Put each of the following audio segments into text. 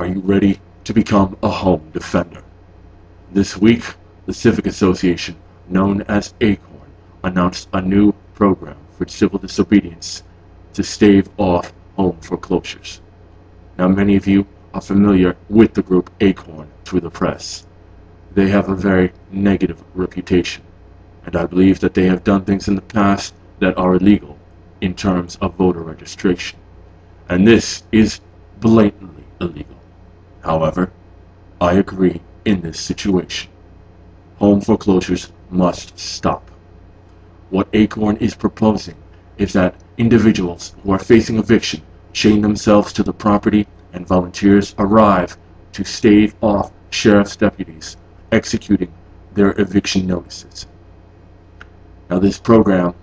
Are you ready to become a home defender? This week, the Civic Association, known as ACORN, announced a new program for civil disobedience to stave off home foreclosures. Now, many of you are familiar with the group ACORN through the press. They have a very negative reputation, and I believe that they have done things in the past that are illegal in terms of voter registration. And this is blatantly illegal. However, I agree in this situation. Home foreclosures must stop. What ACORN is proposing is that individuals who are facing eviction chain themselves to the property, and volunteers arrive to stave off sheriff's deputies executing their eviction notices. Now, this program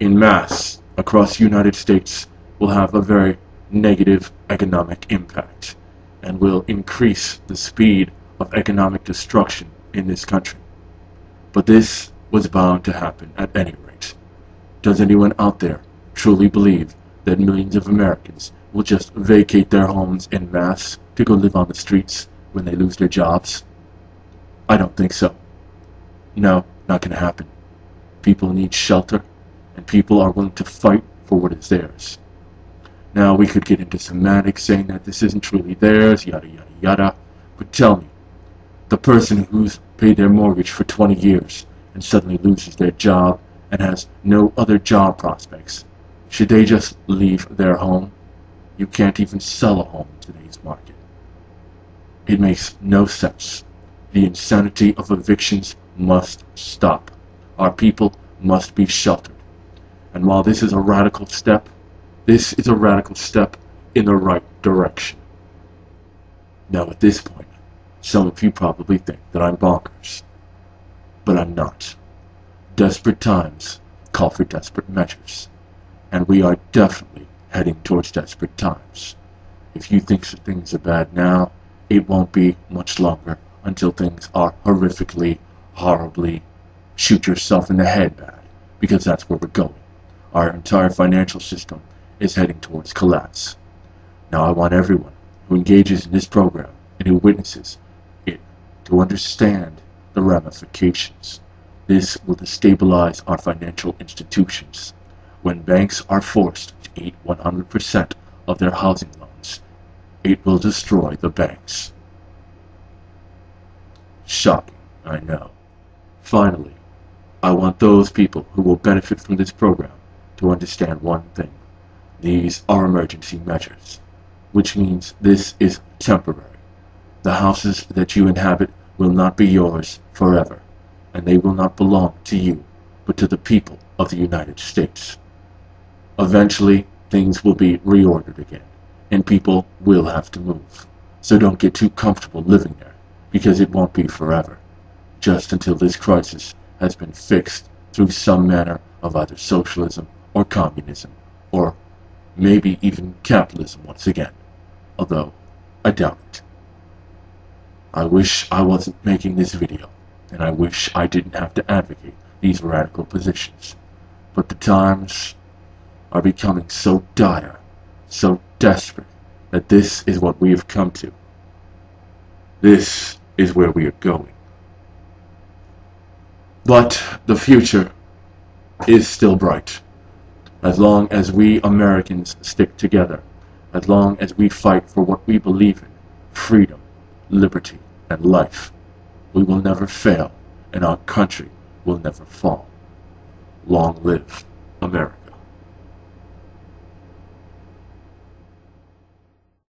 en masse across the United States will have a very negative economic impact and will increase the speed of economic destruction in this country. But this was bound to happen at any rate. Does anyone out there truly believe that millions of Americans will just vacate their homes en masse to go live on the streets when they lose their jobs? I don't think so. No, not going to happen. People need shelter, and people are willing to fight for what is theirs. Now, we could get into semantics saying that this isn't truly theirs, yada yada yada, but tell me, the person who's paid their mortgage for 20 years and suddenly loses their job and has no other job prospects, should they just leave their home? You can't even sell a home in today's market. It makes no sense. The insanity of evictions must stop. Our people must be sheltered. And while this is a radical step, this is a radical step in the right direction. Now, at this point, some of you probably think that I'm bonkers, but I'm not. Desperate times call for desperate measures, and we are definitely heading towards desperate times. If you think that things are bad now, it won't be much longer until things are horrifically, horribly, shoot yourself in the head bad, because that's where we're going. Our entire financial system is heading towards collapse. Now, I want everyone who engages in this program and who witnesses it to understand the ramifications. This will destabilize our financial institutions. When banks are forced to eat 100% of their housing loans, it will destroy the banks. Shocking, I know. Finally, I want those people who will benefit from this program to understand one thing. These are emergency measures, which means this is temporary. The houses that you inhabit will not be yours forever, and they will not belong to you, but to the people of the United States. Eventually, things will be reordered again, and people will have to move. So don't get too comfortable living there, because it won't be forever, just until this crisis has been fixed through some manner of either socialism or communism, or maybe even capitalism once again, although I doubt it. I wish I wasn't making this video, and I wish I didn't have to advocate these radical positions, but the times are becoming so dire, so desperate, that this is what we have come to. This is where we are going. But the future is still bright. As long as we Americans stick together, as long as we fight for what we believe in, freedom, liberty, and life, we will never fail, and our country will never fall. Long live America.